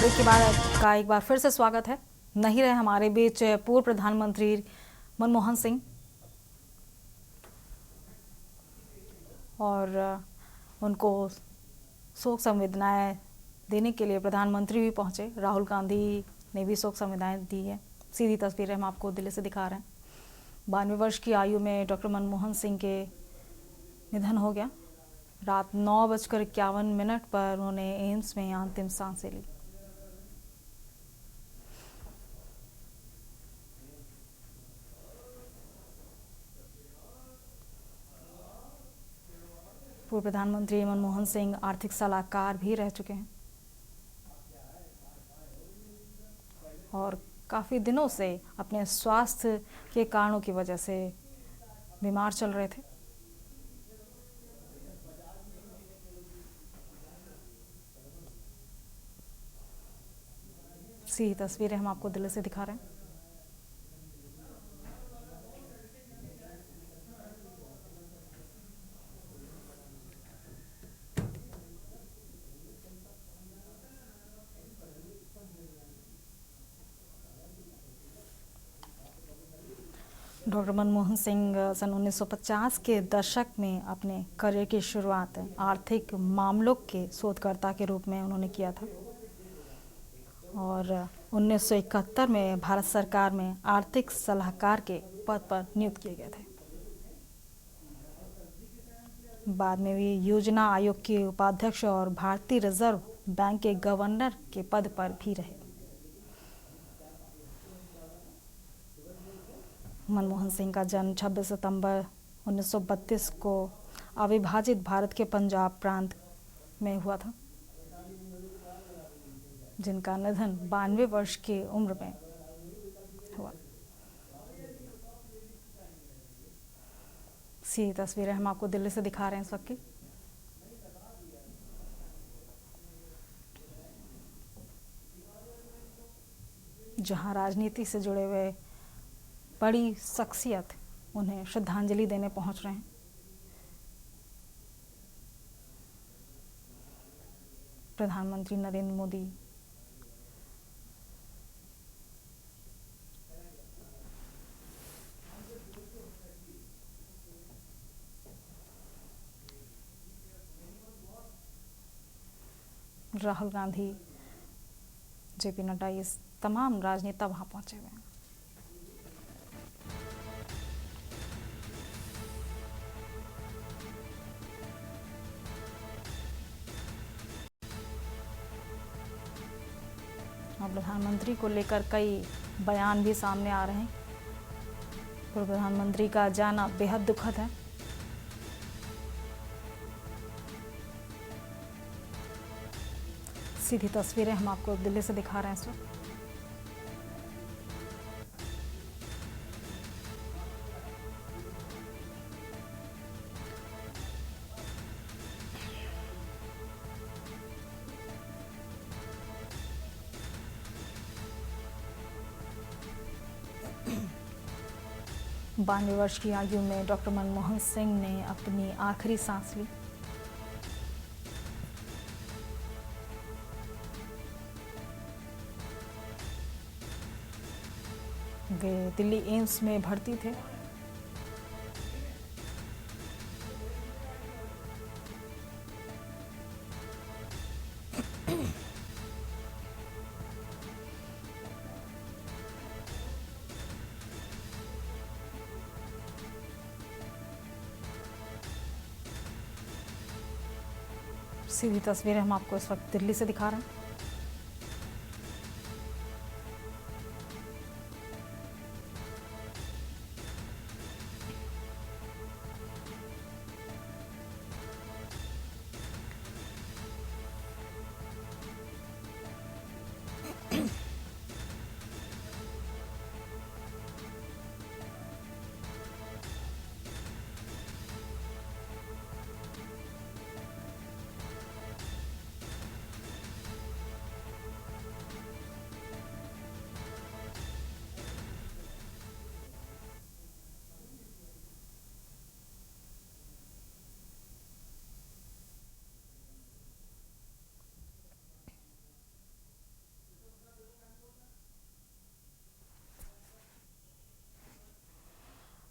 Break के बाद का एक बार फिर से स्वागत है। नहीं रहे हमारे बीच पूर्व प्रधानमंत्री मनमोहन सिंह और उनको शोक संवेदनाएं देने के लिए प्रधानमंत्री भी पहुंचे। राहुल गांधी ने भी शोक संवेदनाएं दी है। सीधी तस्वीरें हम आपको दिल्ली से दिखा रहे हैं। 92 वर्ष की आयु में डॉक्टर मनमोहन सिंह के निधन हो गया। रात 9:51 पर उन्होंने एम्स में अंतिम सांसें ली। पूर्व प्रधानमंत्री मनमोहन सिंह आर्थिक सलाहकार भी रह चुके हैं और काफ़ी दिनों से अपने स्वास्थ्य के कारणों की वजह से बीमार चल रहे थे। सी तस्वीरें हम आपको दिल्ली से दिखा रहे हैं। डॉक्टर मनमोहन सिंह सन 1950 के दशक में अपने करियर की शुरुआत आर्थिक मामलों के शोधकर्ता के रूप में उन्होंने किया था और 1971 में भारत सरकार में आर्थिक सलाहकार के पद पर नियुक्त किए गए थे। बाद में वे योजना आयोग के उपाध्यक्ष और भारतीय रिजर्व बैंक के गवर्नर के पद पर भी रहे। मनमोहन सिंह का जन्म 26 सितंबर 1932 को अविभाजित भारत के पंजाब प्रांत में हुआ था, जिनका निधन 92 वर्ष की उम्र में हुआ। सी तस्वीरें हम आपको दिल्ली से दिखा रहे हैं इस वक्त की। जहां राजनीति से जुड़े हुए बड़ी शख्सियत उन्हें श्रद्धांजलि देने पहुंच रहे हैं। प्रधानमंत्री नरेंद्र मोदी, राहुल गांधी, जेपी नड्डा, ये तमाम राजनेता वहां पहुंचे हुए हैं। और प्रधानमंत्री को लेकर कई बयान भी सामने आ रहे हैं। पूर्व प्रधानमंत्री का जाना बेहद दुखद है। सीधी तस्वीरें हम आपको दिल्ली से दिखा रहे हैं इस वक्त। बानवे वर्ष की आयु में डॉक्टर मनमोहन सिंह ने अपनी आखिरी सांस ली। वे दिल्ली एम्स में भर्ती थे। सीधी तस्वीरें हम आपको इस वक्त दिल्ली से दिखा रहे हैं।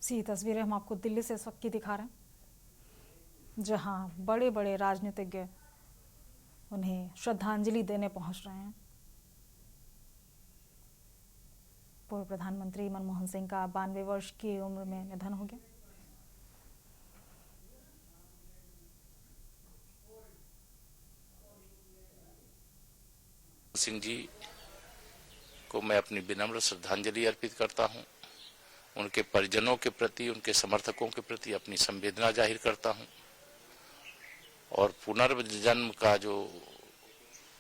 सी तस्वीरें हम आपको दिल्ली से इस वक्त की दिखा रहे हैं, जहां बड़े बड़े राजनीतिज्ञ उन्हें श्रद्धांजलि देने पहुंच रहे हैं। पूर्व प्रधानमंत्री मनमोहन सिंह का 92 वर्ष की उम्र में निधन हो गया। सिंह जी को मैं अपनी विनम्र श्रद्धांजलि अर्पित करता हूं। उनके परिजनों के प्रति, उनके समर्थकों के प्रति अपनी संवेदना जाहिर करता हूं और पुनर्जन्म का जो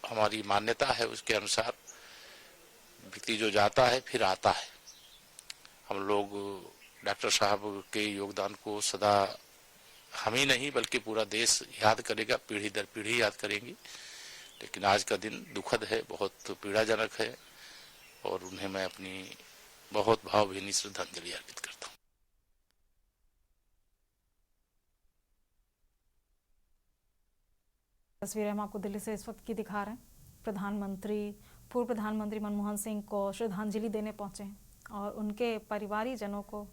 हमारी मान्यता है उसके अनुसार व्यक्ति जो जाता है फिर आता है। हम लोग डॉक्टर साहब के योगदान को सदा हम ही नहीं बल्कि पूरा देश याद करेगा, पीढ़ी दर पीढ़ी याद करेंगी। लेकिन आज का दिन दुखद है, बहुत पीड़ाजनक है और उन्हें मैं अपनी बहुत भावभीनी श्रद्धांजलि अर्पित करता हूँ। तस्वीरें हम आपको दिल्ली से इस वक्त की दिखा रहे हैं। पूर्व प्रधानमंत्री मनमोहन सिंह को श्रद्धांजलि देने पहुंचे हैं और उनके परिवारीजनों को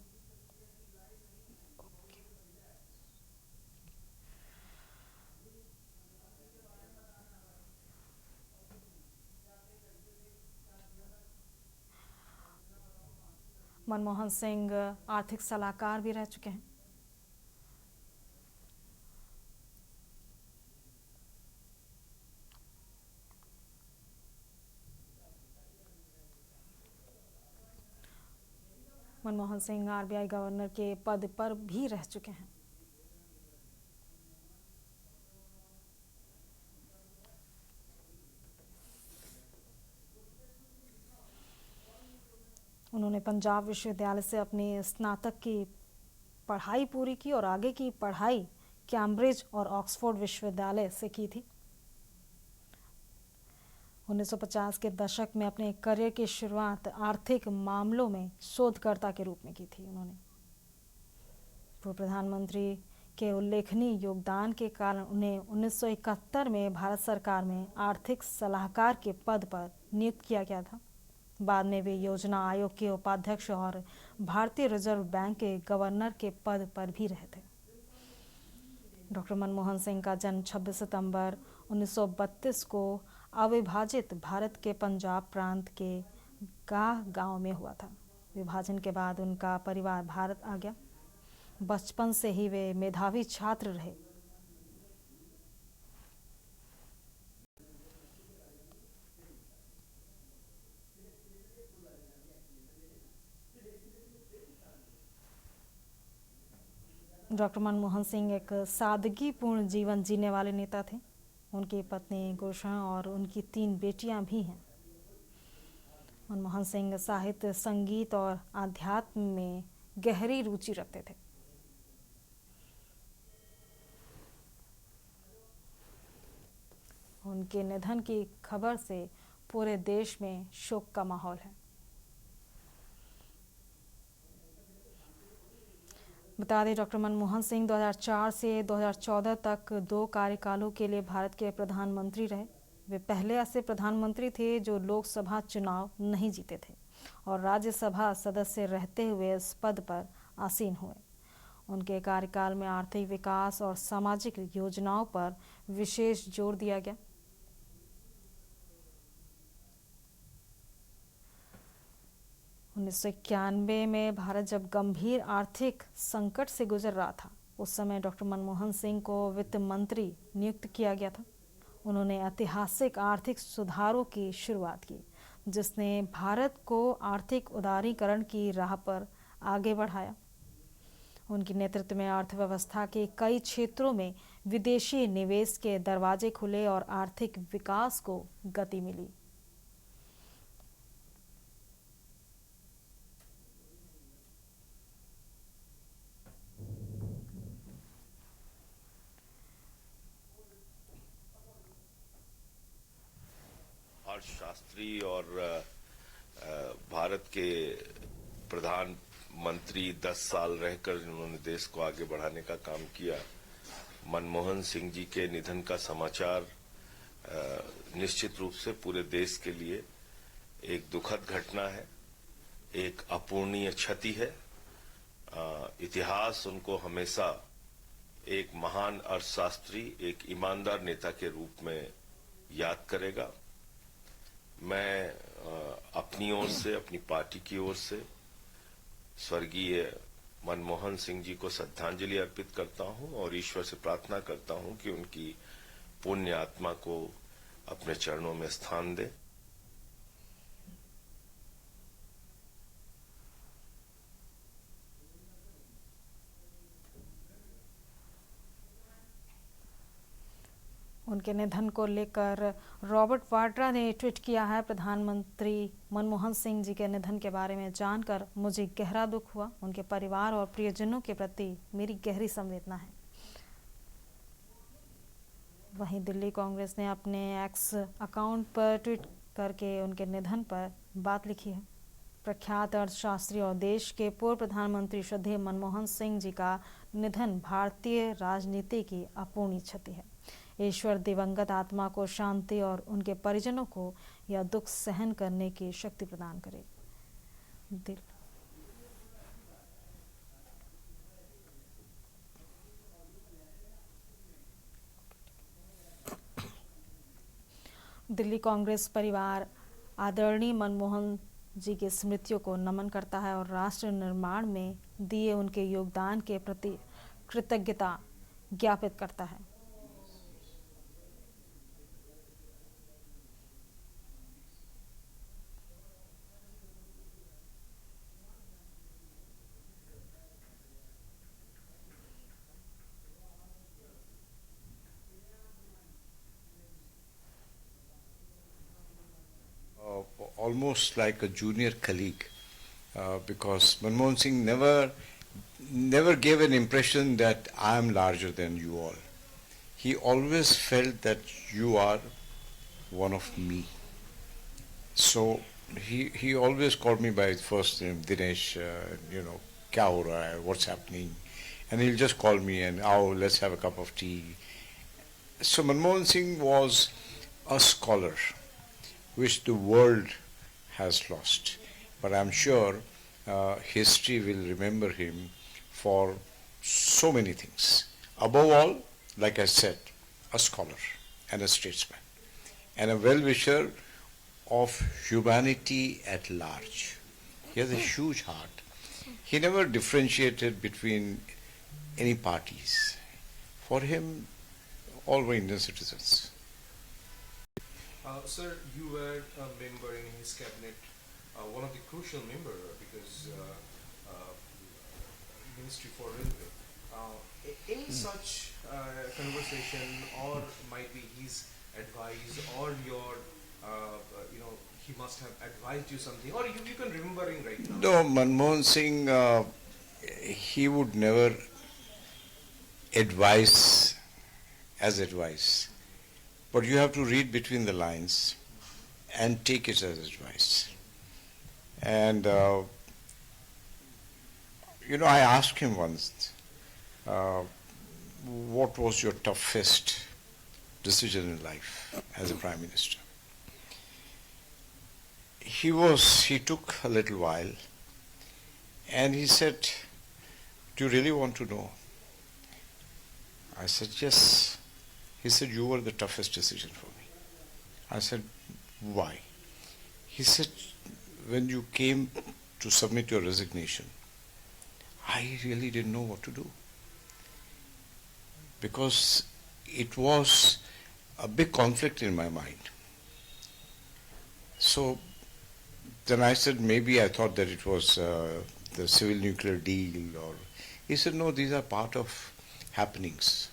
मनमोहन सिंह आर्थिक सलाहकार भी रह चुके हैं। मनमोहन सिंह आरबीआई गवर्नर के पद पर भी रह चुके हैं। उन्होंने पंजाब विश्वविद्यालय से अपनी स्नातक की पढ़ाई पूरी की और आगे की पढ़ाई कैम्ब्रिज और ऑक्सफोर्ड विश्वविद्यालय से की थी। 1950 के दशक में अपने करियर की शुरुआत आर्थिक मामलों में शोधकर्ता के रूप में की थी। उन्होंने पूर्व प्रधानमंत्री के उल्लेखनीय योगदान के कारण उन्हें 1971 में भारत सरकार में आर्थिक सलाहकार के पद पर नियुक्त किया गया था। बाद में वे योजना आयोग के उपाध्यक्ष और भारतीय रिजर्व बैंक के गवर्नर के पद पर भी रहे थे। डॉक्टर मनमोहन सिंह का जन्म 26 सितंबर 1932 को अविभाजित भारत के पंजाब प्रांत के गाह गांव में हुआ था। विभाजन के बाद उनका परिवार भारत आ गया। बचपन से ही वे मेधावी छात्र रहे। डॉक्टर मनमोहन सिंह एक सादगीपूर्ण जीवन जीने वाले नेता थे। उनकी पत्नी गुलशन और उनकी 3 बेटियां भी हैं। मनमोहन सिंह साहित्य, संगीत और आध्यात्म में गहरी रुचि रखते थे। उनके निधन की खबर से पूरे देश में शोक का माहौल है। बता दें, डॉक्टर मनमोहन सिंह 2004 से 2014 तक 2 कार्यकालों के लिए भारत के प्रधानमंत्री रहे। वे पहले ऐसे प्रधानमंत्री थे जो लोकसभा चुनाव नहीं जीते थे और राज्यसभा सदस्य रहते हुए इस पद पर आसीन हुए। उनके कार्यकाल में आर्थिक विकास और सामाजिक योजनाओं पर विशेष जोर दिया गया। उन्नीस में भारत जब गंभीर आर्थिक संकट से गुजर रहा था, उस समय डॉक्टर मनमोहन सिंह को वित्त मंत्री नियुक्त किया गया था। उन्होंने ऐतिहासिक आर्थिक सुधारों की शुरुआत की, जिसने भारत को आर्थिक उदारीकरण की राह पर आगे बढ़ाया। उनके नेतृत्व में अर्थव्यवस्था के कई क्षेत्रों में विदेशी निवेश के दरवाजे खुले और आर्थिक विकास को गति मिली। अर्थशास्त्री और भारत के प्रधानमंत्री 10 साल रहकर उन्होंने देश को आगे बढ़ाने का काम किया। मनमोहन सिंह जी के निधन का समाचार निश्चित रूप से पूरे देश के लिए एक दुखद घटना है, एक अपूर्णीय क्षति है इतिहास उनको हमेशा एक महान अर्थशास्त्री, एक ईमानदार नेता के रूप में याद करेगा। मैं अपनी ओर से, अपनी पार्टी की ओर से स्वर्गीय मनमोहन सिंह जी को श्रद्धांजलि अर्पित करता हूं और ईश्वर से प्रार्थना करता हूं कि उनकी पुण्य आत्मा को अपने चरणों में स्थान दे। उनके निधन को लेकर रॉबर्ट वाड्रा ने ट्वीट किया है, प्रधानमंत्री मनमोहन सिंह जी के निधन के बारे में जानकर मुझे गहरा दुख हुआ। उनके परिवार और प्रियजनों के प्रति मेरी गहरी संवेदना है। वहीं दिल्ली कांग्रेस ने अपने एक्स अकाउंट पर ट्वीट करके उनके निधन पर बात लिखी है। प्रख्यात अर्थशास्त्री और देश के पूर्व प्रधानमंत्री श्रद्धेय मनमोहन सिंह जी का निधन भारतीय राजनीति की अपूर्णीय क्षति है। ईश्वर दिवंगत आत्मा को शांति और उनके परिजनों को यह दुख सहन करने की शक्ति प्रदान करे। दिल्ली कांग्रेस परिवार आदरणीय मनमोहन जी की स्मृतियों को नमन करता है और राष्ट्र निर्माण में दिए उनके योगदान के प्रति कृतज्ञता ज्ञापित करता है। Almost like a junior colleague, because Manmohan Singh never gave an impression that I am larger than you all. He always felt that you are one of me. So he always called me by first name, Dinesh, kya ho raha hai, what's happening, and he'll just call me and, oh, let's have a cup of tea. So Manmohan Singh was a scholar, which the world has lost. But I'm sure history will remember him for so many things. Above all, like I said, a scholar and a statesman and a well-wisher of humanity at large. He has a huge heart. He never differentiated between any parties. For him, all were Indian citizens. Sir, you were a member in his cabinet, one of the crucial member because Ministry for Railway. Any such conversation, or might be his advice, or your, he must have advised you something, or you can remember him right now? No, Manmohan Singh, he would never advise as advice. But you have to read between the lines and take it as advice. And, I asked him once, what was your toughest decision in life as a Prime Minister? He took a little while and he said, do you really want to know? I said, yes. He said, you were the toughest decision for me. I said, why? He said, when you came to submit your resignation, I really didn't know what to do. Because it was a big conflict in my mind. So then I said, maybe I thought that it was the civil nuclear deal. Or he said, no, these are part of happenings.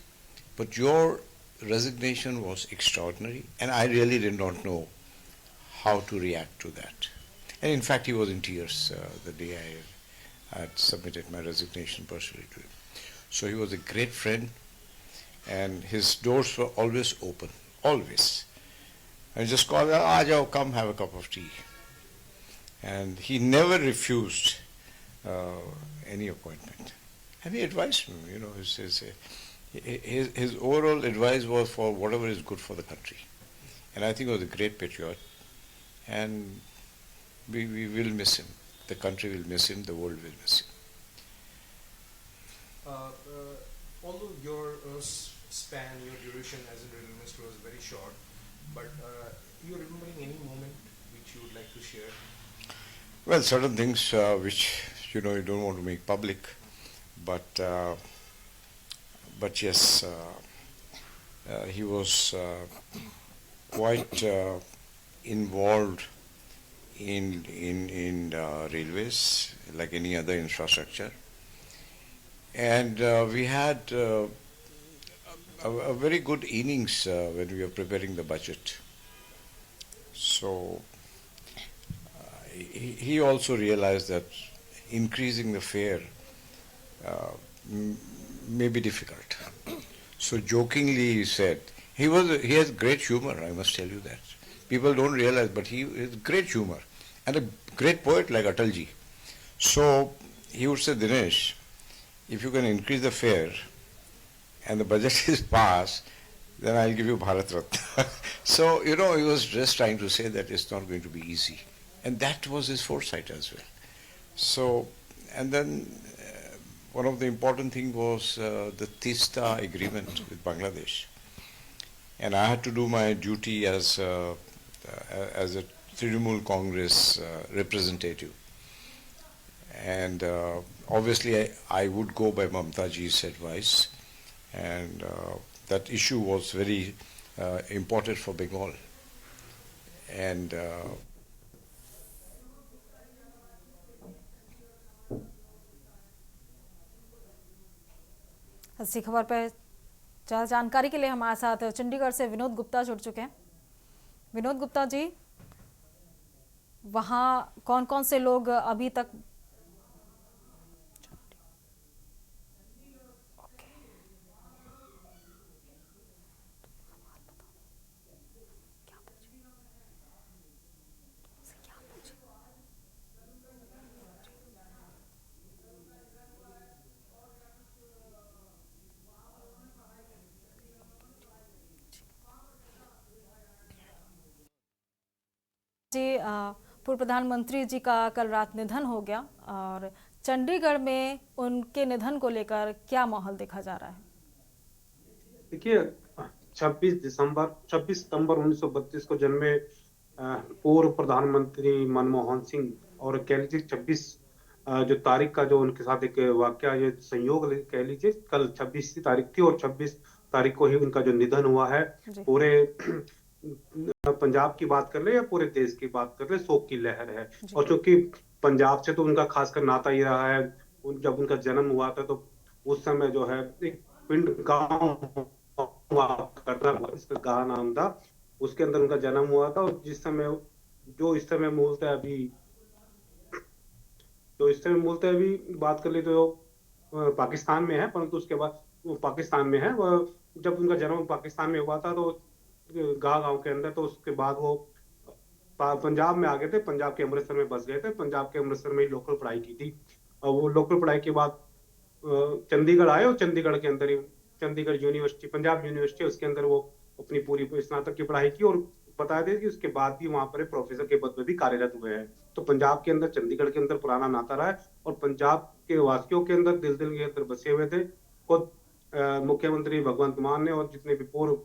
But your resignation was extraordinary, and I really did not know how to react to that. And in fact, he was in tears the day I had submitted my resignation personally to him. So he was a great friend, and his doors were always open, always. And just called, "Aa jao, come have a cup of tea." And he never refused any appointment. And he advised me, his overall advice was for whatever is good for the country. And I think he was a great patriot. And we will miss him. The country will miss him. The world will miss him. Although your span, your duration as a railway minister was very short, but you're remembering any moment which you would like to share? Well, certain things which you don't want to make public, but yes, he was quite involved in railways like any other infrastructure, and we had a very good innings when we were preparing the budget. So he also realized that increasing the fare may be difficult. So jokingly he said, he has great humor, I must tell you that. People don't realize, but he has great humor and a great poet like Atalji. So he would say, Dinesh, if you can increase the fare and the budget is passed, then I'll give you Bharat Ratna. So, he was just trying to say that it's not going to be easy. And that was his foresight as well. So, and then one of the important things was the Tista agreement with Bangladesh. And I had to do my duty as a Trinamool Congress representative. And obviously I would go by Mamtaji's advice, and that issue was very important for Bengal. And अच्छी खबर पे ज़्यादा जानकारी के लिए हमारे साथ चंडीगढ़ से विनोद गुप्ता जुड़ चुके हैं। विनोद गुप्ता जी, वहाँ कौन कौन से लोग अभी तक जी, पूर्व प्रधानमंत्री जी का कल रात निधन हो गया और चंडीगढ़ में उनके निधन को लेकर क्या माहौल देखा जा रहा है? देखिए, 26 सितंबर 1932 को जन्मे पूर्व प्रधानमंत्री मनमोहन सिंह, और कह लीजिए 26 जो तारीख का जो उनके साथ एक वाकया, ये संयोग कह लीजिए, कल 26 तारीख थी और 26 तारीख को ही उनका जो निधन हुआ है। पूरे पंजाब की बात कर ले या पूरे देश की बात कर ले, शोक की लहर है। और चूंकि पंजाब से तो उनका खासकर नाता ही रहा है, जब उनका जन्म हुआ था तो उस समय जो है एक पिंड गांव करना, इसका गांव नाम था, उसके अंदर उनका जन्म हुआ था। और इस समय मूलतः अभी बात कर ले तो पाकिस्तान में है, परंतु उसके बाद वो पाकिस्तान में है। जब उनका जन्म पाकिस्तान में हुआ था तो गांव के अंदर, तो उसके बाद वो पंजाब में आ गए थे, पंजाब के अमृतसर में बस गए थे, पंजाब के अमृतसर में ही लोकल पढ़ाई की थी। और वो लोकल पढ़ाई के बाद चंडीगढ़ आए और चंडीगढ़ के अंदर ही चंडीगढ़ यूनिवर्सिटी, पंजाब यूनिवर्सिटी, उसके अंदर वो अपनी पूरी स्नातक की पढ़ाई की। और बता दें कि उसके बाद भी वहां पर प्रोफेसर के पद पर भी कार्यरत हुए हैं। तो पंजाब के अंदर, चंडीगढ़ के अंदर पुराना नाता रहा है और पंजाब के वासियों के अंदर दिल के अंदर बसे हुए थे। खुद मुख्यमंत्री भगवंत मान ने और जितने भी पूर्व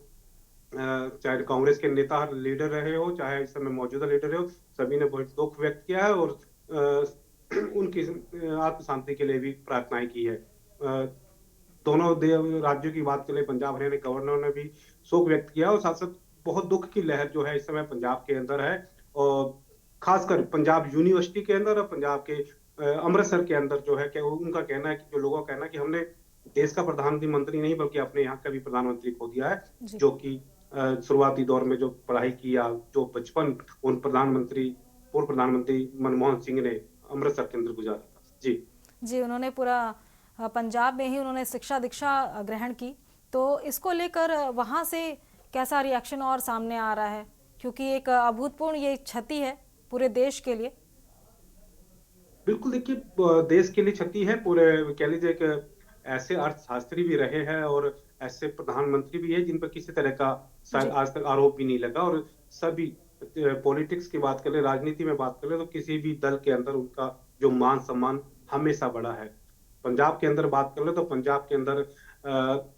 चाहे कांग्रेस के नेता लीडर रहे हो, चाहे इस समय मौजूदा लीडर रहे हो, सभी ने बहुत दुख व्यक्त किया है और उनकी आत्म शांति के लिए भी प्रार्थनाएं की है। दोनों राज्यों की बात करें, पंजाब हरियाणा गवर्नर ने भी शोक व्यक्त किया और साथ साथ बहुत दुख की लहर जो है इस समय पंजाब के अंदर है, और खासकर पंजाब यूनिवर्सिटी के अंदर और पंजाब के अमृतसर के अंदर जो है, उनका कहना है कि जो लोगों का कहना है कि हमने देश का प्रधानमंत्री नहीं बल्कि अपने यहाँ का भी प्रधानमंत्री खो दिया है, जो कि शुरुआती दौर में जो पढ़ाई की या जो बचपन उन पूर्व प्रधानमंत्री मनमोहन सिंह ने अमृतसर के अंदर गुजारा था। जी, उन्होंने पूरा पंजाब में ही उन्होंने शिक्षा दीक्षा ग्रहण की, तो इसको लेकर वहाँ से कैसा रिएक्शन और सामने आ रहा है, क्योंकि एक अभूतपूर्व ये क्षति है पूरे देश के लिए। बिल्कुल, देखिए, देश के लिए क्षति है, पूरे कह लीजिए कि ऐसे अर्थशास्त्री भी रहे हैं और ऐसे प्रधानमंत्री भी है जिन पर किसी तरह का आज तक आरोप भी नहीं लगा। और सभी पॉलिटिक्स की बात कर ले, राजनीति में बात कर ले, तो किसी भी दल के अंदर उनका जो मान सम्मान हमेशा बड़ा है। पंजाब के अंदर बात कर ले तो पंजाब के अंदर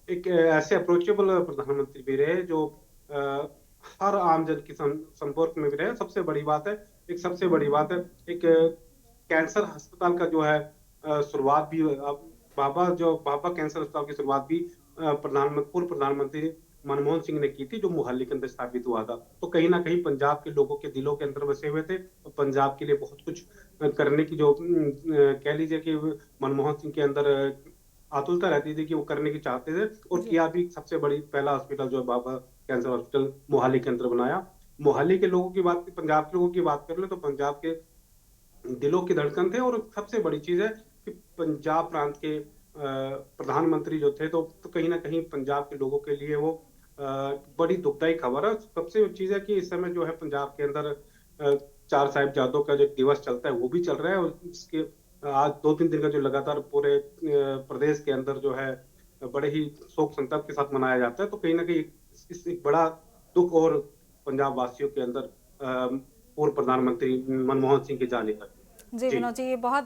एक ऐसे अप्रोचेबल प्रधानमंत्री भी रहे जो हर आम जन के संपर्क में भी रहे। सबसे बड़ी बात है, एक सबसे बड़ी बात है, एक कैंसर अस्पताल का जो है शुरुआत भी बाबा कैंसर अस्पताल की शुरुआत भी पूर्व प्रधानमंत्री मनमोहन सिंह ने की थी, जो मोहाली के अंदर स्थापित हुआ था। तो कहीं ना कहीं पंजाब के लोगों के दिलों के अंदर बसे हुए थे और पंजाब के लिए बहुत कुछ करने की जो कह लीजिए कि मनमोहन सिंह के अंदर आतुरता रहती थी कि वो करने की चाहते थे, और किया भी। सबसे बड़ी पहला हॉस्पिटल जो है बाबा कैंसर हॉस्पिटल मोहाली के अंदर बनाया। मोहाली के लोगों की बात, पंजाब के लोगों की बात कर ले तो पंजाब के दिलों की धड़कन थे। और सबसे बड़ी चीज है कि पंजाब प्रांत के प्रधानमंत्री जो थे, तो कहीं ना कहीं पंजाब के लोगों के लिए वो बड़ी दुखदायी खबर है। सबसे चीज है कि इस समय जो है पंजाब के अंदर चार साहिबजादों का जो दिवस चलता है वो भी चल रहा है, और इसके आज 2-3 दिन का जो लगातार पूरे प्रदेश के अंदर जो है बड़े ही शोक संताप के साथ मनाया जाता है। तो कहीं ना कहीं इस एक बड़ा दुख और पंजाब वासियों के अंदर पूर्व प्रधानमंत्री मनमोहन सिंह के जाने पर। जी विनोद जी, ये बहुत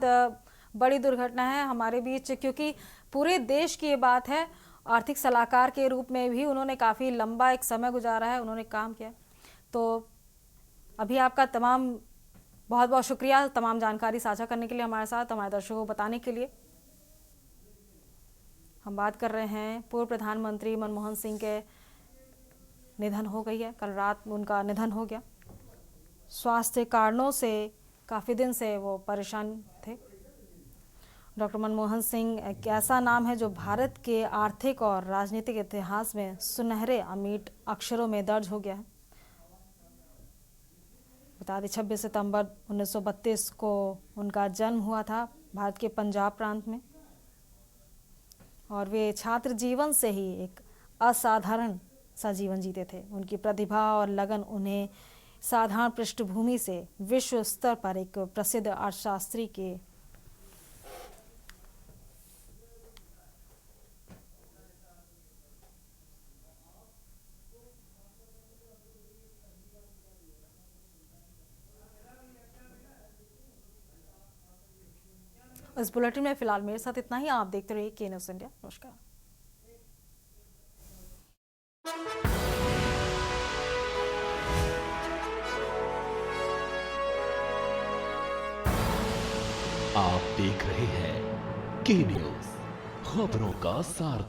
बड़ी दुर्घटना है हमारे बीच, क्योंकि पूरे देश की ये बात है। आर्थिक सलाहकार के रूप में भी उन्होंने काफ़ी लंबा एक समय गुजारा है, उन्होंने काम किया। तो अभी आपका बहुत बहुत शुक्रिया तमाम जानकारी साझा करने के लिए हमारे साथ, हमारे दर्शकों को बताने के लिए। हम बात कर रहे हैं पूर्व प्रधानमंत्री मनमोहन सिंह के निधन हो गई है, कल रात उनका निधन हो गया। स्वास्थ्य कारणों से काफ़ी दिन से वो परेशान थे। डॉक्टर मनमोहन सिंह एक ऐसा नाम है जो भारत के आर्थिक और राजनीतिक इतिहास में सुनहरे अमिट अक्षरों में दर्ज हो गया है। बता दें 26 सितंबर 1932 को उनका जन्म हुआ था भारत के पंजाब प्रांत में, और वे छात्र जीवन से ही एक असाधारण सा जीवन जीते थे। उनकी प्रतिभा और लगन उन्हें साधारण पृष्ठभूमि से विश्व स्तर पर एक प्रसिद्ध अर्थशास्त्री के इस बुलेटिन में फिलहाल मेरे साथ इतना ही। आप देखते रहिए के न्यूज़ इंडिया। नमस्कार। आप देख रहे हैं के न्यूज़, खबरों का सार।